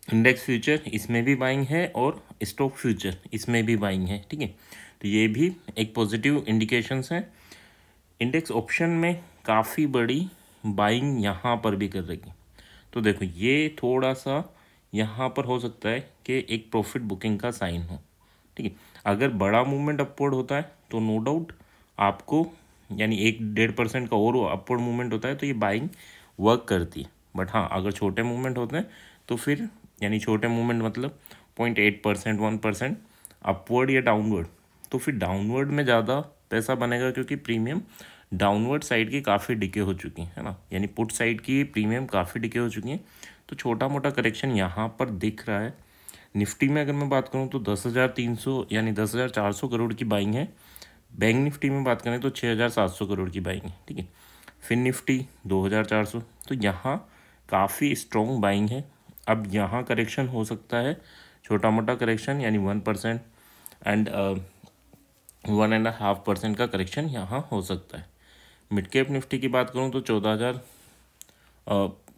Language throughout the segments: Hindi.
इंडेक्स फ्यूचर इसमें भी बाइंग है और स्टॉक फ्यूचर इसमें भी बाइंग है, ठीक है। तो ये भी एक पॉजिटिव इंडिकेशंस हैं। इंडेक्स ऑप्शन में काफ़ी बड़ी बाइंग यहाँ पर भी कर रही। तो देखो ये थोड़ा सा यहाँ पर हो सकता है कि एक प्रॉफिट बुकिंग का साइन हो, ठीक है। अगर बड़ा मूवमेंट अपवर्ड होता है तो नो डाउट आपको यानी 1-1.5% का और अपवर्ड मूवमेंट होता है तो ये बाइंग वर्क करती है। बट हाँ, अगर छोटे मूवमेंट होते हैं तो फिर यानी छोटे मूवमेंट मतलब 0.8%, 1% अपवर्ड या डाउनवर्ड, तो फिर डाउनवर्ड में ज़्यादा पैसा बनेगा क्योंकि प्रीमियम डाउनवर्ड साइड की काफ़ी डिके हो चुकी है ना, यानी पुट साइड की प्रीमियम काफ़ी डिके हो चुकी है। तो छोटा मोटा करेक्शन यहाँ पर दिख रहा है। निफ्टी में अगर मैं बात करूँ तो 10,300 यानी 10,400 करोड़ की बाइंग है। बैंक निफ्टी में बात करें तो 6,700 करोड़ की बाइंग है, ठीक है। फिर निफ्टी 2,400, तो यहाँ काफ़ी स्ट्रॉन्ग बाइंग है। अब यहाँ करेक्शन हो सकता है, छोटा मोटा करेक्शन यानी 1% एंड 1.5% का करेक्शन यहाँ हो सकता है। मिड कैप निफ्टी की बात करूँ तो 14,000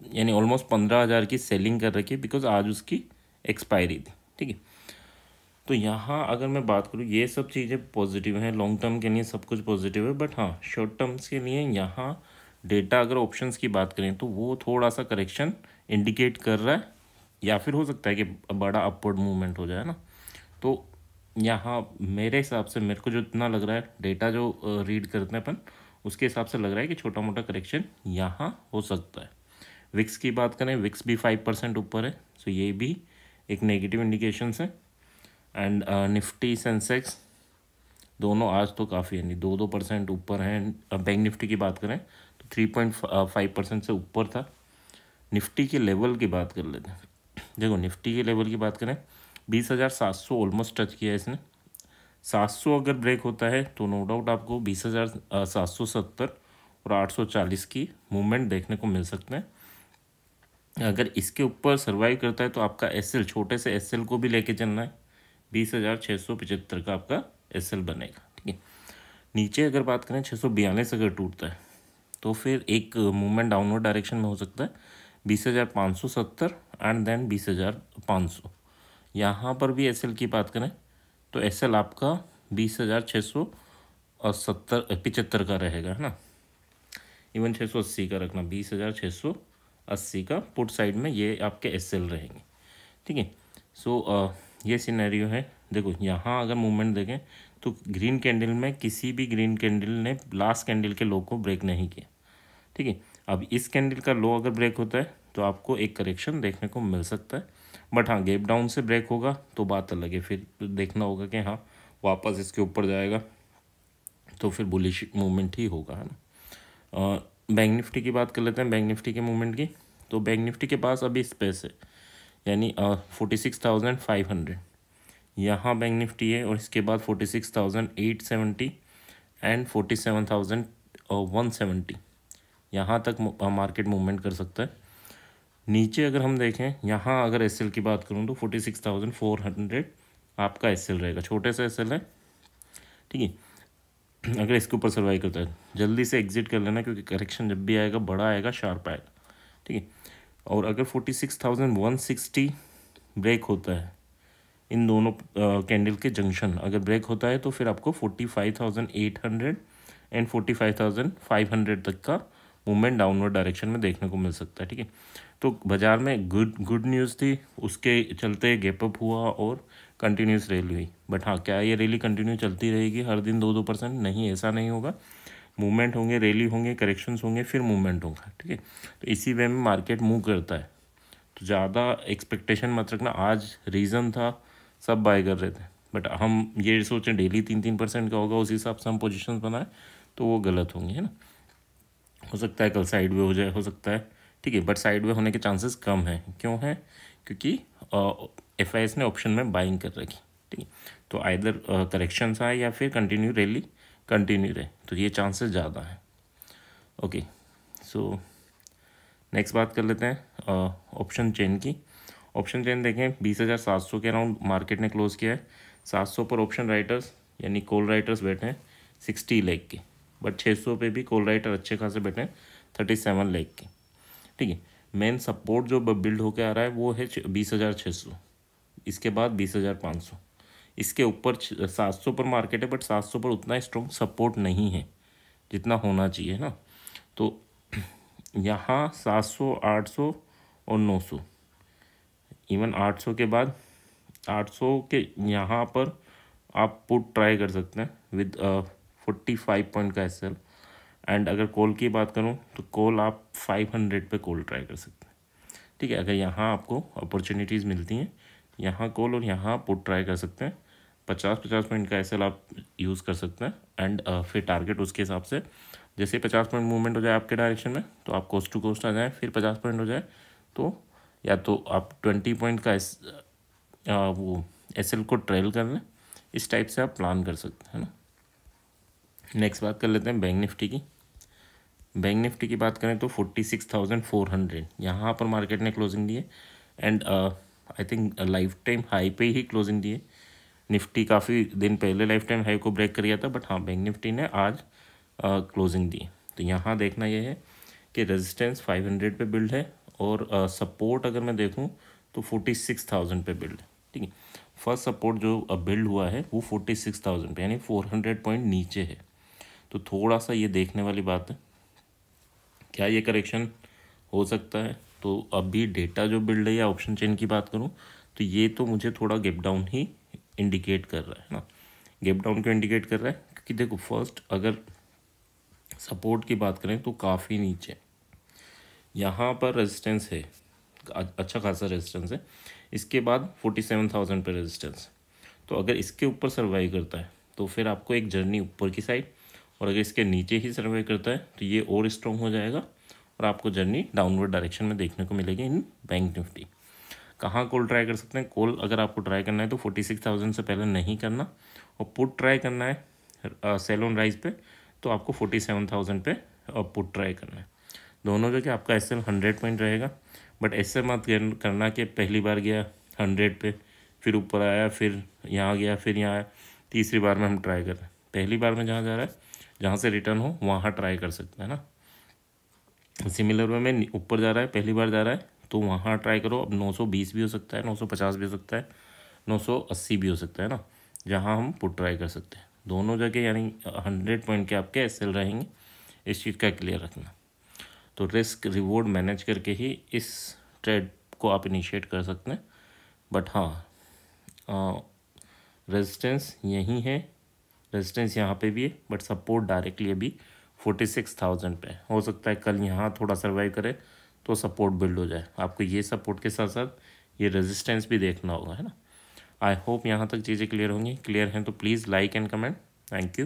यानी ऑलमोस्ट 15,000 की सेलिंग कर रखी है बिकॉज आज उसकी एक्सपायरी थी, ठीक है। तो यहाँ अगर मैं बात करूँ ये सब चीज़ें पॉजिटिव हैं, लॉन्ग टर्म के लिए सब कुछ पॉजिटिव है। बट हाँ, शॉर्ट टर्म्स के लिए यहाँ डेटा अगर ऑप्शंस की बात करें तो वो थोड़ा सा करेक्शन इंडिकेट कर रहा है, या फिर हो सकता है कि बड़ा अपवर्ड मूवमेंट हो जाए ना। तो यहाँ मेरे हिसाब से मेरे को जो इतना लग रहा है, डेटा जो रीड करते हैं अपन, उसके हिसाब से लग रहा है कि छोटा मोटा करेक्शन यहाँ हो सकता है। विक्स की बात करें, विक्स भी 5% ऊपर है, सो ये भी एक नेगेटिव इंडिकेशंस है। एंड निफ्टी सेंसेक्स दोनों आज तो काफ़ी यानी 2-2% ऊपर हैं। बैंक निफ्टी की बात करें तो 3.5% से ऊपर था। निफ्टी के लेवल की बात कर लेते हैं। देखो निफ्टी के लेवल की बात करें 20,700 ऑलमोस्ट टच किया है इसने। 700 अगर ब्रेक होता है तो नो डाउट आपको 20,770 और 840 की मूवमेंट देखने को मिल सकते हैं। अगर इसके ऊपर सर्वाइव करता है तो आपका एसएल, छोटे से एसएल को भी लेके चलना है, 20,675 का आपका एसएल बनेगा, ठीक है। नीचे अगर बात करें 642 अगर टूटता है तो फिर एक मूवमेंट डाउनवर्ड डायरेक्शन में हो सकता है 20,570 एंड देन 20,500। यहाँ पर भी एसएल की बात करें तो एसएल आपका 20,675 का रहेगा, है ना। इवन 680 का रखना, 20,680 का पुट साइड में ये आपके एसएल रहेंगे, ठीक है। सो ये सिनेरियो है। देखो यहाँ अगर मूवमेंट देखें तो ग्रीन कैंडल में किसी भी ग्रीन कैंडल ने लास्ट कैंडल के लो को ब्रेक नहीं किया, ठीक है। अब इस कैंडल का लो अगर ब्रेक होता है तो आपको एक करेक्शन देखने को मिल सकता है। बट हाँ, गैप डाउन से ब्रेक होगा तो बात अलग है, फिर देखना होगा कि हाँ वापस इसके ऊपर जाएगा तो फिर बुलिश मूवमेंट ही होगा, है ना। बैंक निफ्टी की बात कर लेते हैं, बैंक निफ्टी के मूवमेंट की। तो बैंक निफ्टी के पास अभी स्पेस है, यानी 46,500 यहाँ बैंक निफ्टी है, और इसके बाद 46,870 एंड 47,170 यहाँ तक मार्केट मूवमेंट कर सकता है। नीचे अगर हम देखें, यहाँ अगर एसएल की बात करूँ तो 46,400 आपका एसएल रहेगा, छोटे से एसएल है, ठीक है। अगर इसके ऊपर सर्वाइव करता है जल्दी से एग्जिट कर लेना, क्योंकि करेक्शन जब भी आएगा बड़ा आएगा, शार्प आएगा, ठीक है। और अगर 46,160 ब्रेक होता है, इन दोनों कैंडल के जंक्शन अगर ब्रेक होता है तो फिर आपको 45,800 एंड 45,500 तक का मूवमेंट डाउनवर्ड डायरेक्शन में देखने को मिल सकता है, ठीक है। तो बाज़ार में गुड न्यूज़ थी, उसके चलते गैप अप हुआ और कंटिन्यूस रैली हुई। बट हाँ, क्या ये रैली कंटिन्यू चलती रहेगी हर दिन 2-2%? नहीं, ऐसा नहीं होगा। मूवमेंट होंगे, रैली होंगे, करेक्शंस होंगे, फिर मूवमेंट होगा, ठीक है। तो इसी वे में मार्केट मूव करता है, तो ज़्यादा एक्सपेक्टेशन मत रखना। आज रीज़न था सब बाय कर रहे थे, बट हम ये सोचें डेली 3-3% का होगा उस हिसाब से हम पोजीशंस बनाए तो वो गलत होंगे, है ना। हो सकता है कल साइड वे हो जाए, हो सकता है, ठीक है। बट साइड वे होने के चांसेस कम हैं। क्यों है? क्योंकि एफआईएस ने ऑप्शन में बाइंग कर रखी, ठीक है। तो आइदर करेक्शंस आए या फिर कंटिन्यू रैली कंटिन्यू रहे, तो ये चांसेस ज़्यादा हैं। ओके, सो नेक्स्ट बात कर लेते हैं ऑप्शन चेन की। ऑप्शन चेन देखें 20,700 के अराउंड मार्केट ने क्लोज किया है। 700 पर ऑप्शन राइटर्स यानी कॉल राइटर्स बैठे हैं 60 लाख के, बट 600 पे भी कॉल राइटर अच्छे खासे बैठे हैं 37 लाख के, ठीक है। मेन सपोर्ट जो बिल्ड होके आ रहा है वो है 20,600, इसके बाद 20,500, इसके ऊपर 700 पर मार्केट है, बट 700 पर उतना स्ट्रॉन्ग सपोर्ट नहीं है जितना होना चाहिए ना। तो यहाँ 700, 800 और 900, इवन 800 के बाद 800 के यहाँ पर आप पुट ट्राई कर सकते हैं विद 45 पॉइंट का एसएल। एंड अगर कॉल की बात करूँ तो कॉल आप 500 पे कॉल ट्राई कर सकते हैं, ठीक है। अगर यहाँ आपको अपॉर्चुनिटीज़ मिलती हैं, यहाँ कॉल और यहाँ पुट ट्राई कर सकते हैं। 50 पॉइंट का एसएल आप यूज़ कर सकते हैं। एंड फिर टारगेट उसके हिसाब से, जैसे 50 पॉइंट मूवमेंट हो जाए आपके डायरेक्शन में तो आप कोस्ट टू कोस्ट आ जाए, फिर 50 पॉइंट हो जाए तो या तो आप 20 पॉइंट का वो एसएल को ट्रेल कर लें। इस टाइप से आप प्लान कर सकते हैं ना। नेक्स्ट बात कर लेते हैं बैंक निफ्टी की। बैंक निफ्टी की बात करें तो 46,400 यहाँ पर मार्केट ने क्लोजिंग दी है। And I think life time high पे ही क्लोजिंग दी है। निफ्टी काफ़ी दिन पहले लाइफ टाइम हाई को ब्रेक कर गया था, बट हाँ बैंक निफ्टी ने आज क्लोजिंग दी। तो यहाँ देखना यह है कि रेजिस्टेंस 500 पे बिल्ड है और सपोर्ट अगर मैं देखूँ तो 46,000 पे बिल्ड है, ठीक है। फर्स्ट सपोर्ट जो बिल्ड हुआ है वो 46,000 पे, यानी 400 पॉइंट नीचे है। तो थोड़ा सा ये देखने वाली बात है, क्या ये करेक्शन हो सकता है। तो अभी डेटा जो बिल्ड है या ऑप्शन चेन की बात करूँ तो ये तो मुझे थोड़ा गैप डाउन ही इंडिकेट कर रहा है ना। गैप डाउन को इंडिकेट कर रहा है क्योंकि देखो फर्स्ट अगर सपोर्ट की बात करें तो काफ़ी नीचे यहाँ पर रेजिस्टेंस है, अच्छा खासा रेजिस्टेंस है। इसके बाद 47,000 पर रेजिस्टेंस। तो अगर इसके ऊपर सर्वाइव करता है तो फिर आपको एक जर्नी ऊपर की साइड, और अगर इसके नीचे ही सर्वाइव करता है तो ये और स्ट्रॉन्ग हो जाएगा और आपको जर्नी डाउनवर्ड डायरेक्शन में देखने को मिलेगी इन बैंक निफ्टी। कहाँ कॉल ट्राई कर सकते हैं? कॉल अगर आपको ट्राई करना है तो 46,000 से पहले नहीं करना, और पुट ट्राई करना है सेल ऑन राइज पे तो आपको 47,000 पे पुट ट्राई करना है। दोनों जगह आपका एसएल 100 पॉइंट रहेगा, बट ऐसे मत करना कि पहली बार गया 100 पे, फिर ऊपर आया, फिर यहाँ गया, फिर यहाँ आया, तीसरी बार में हम ट्राई कर रहे हैं। पहली बार में जहाँ जा रहा है, जहाँ से रिटर्न हो वहाँ ट्राई कर सकते हैं ना। सिमिलर वे में ऊपर जा रहा है, पहली बार जा रहा है तो वहाँ ट्राई करो। अब 920 भी हो सकता है, 950 भी हो सकता है, 980 भी हो सकता है ना, जहाँ हम पुट ट्राई कर सकते हैं। दोनों जगह यानी 100 पॉइंट के आपके एसएल रहेंगे, इस चीज़ का क्लियर रखना। तो रिस्क रिवॉर्ड मैनेज करके ही इस ट्रेड को आप इनिशिएट कर सकते हैं। बट हाँ रेजिस्टेंस यहीं है, रेजिस्टेंस यहाँ पे भी है, बट सपोर्ट डायरेक्टली अभी 46,000 पे है। हो सकता है कल यहाँ थोड़ा सर्वाइव करे तो सपोर्ट बिल्ड हो जाए। आपको ये सपोर्ट के साथ साथ ये रेजिस्टेंस भी देखना होगा, है ना। आई होप यहाँ तक चीज़ें क्लियर होंगी। क्लियर हैं तो please like and comment. Thank you.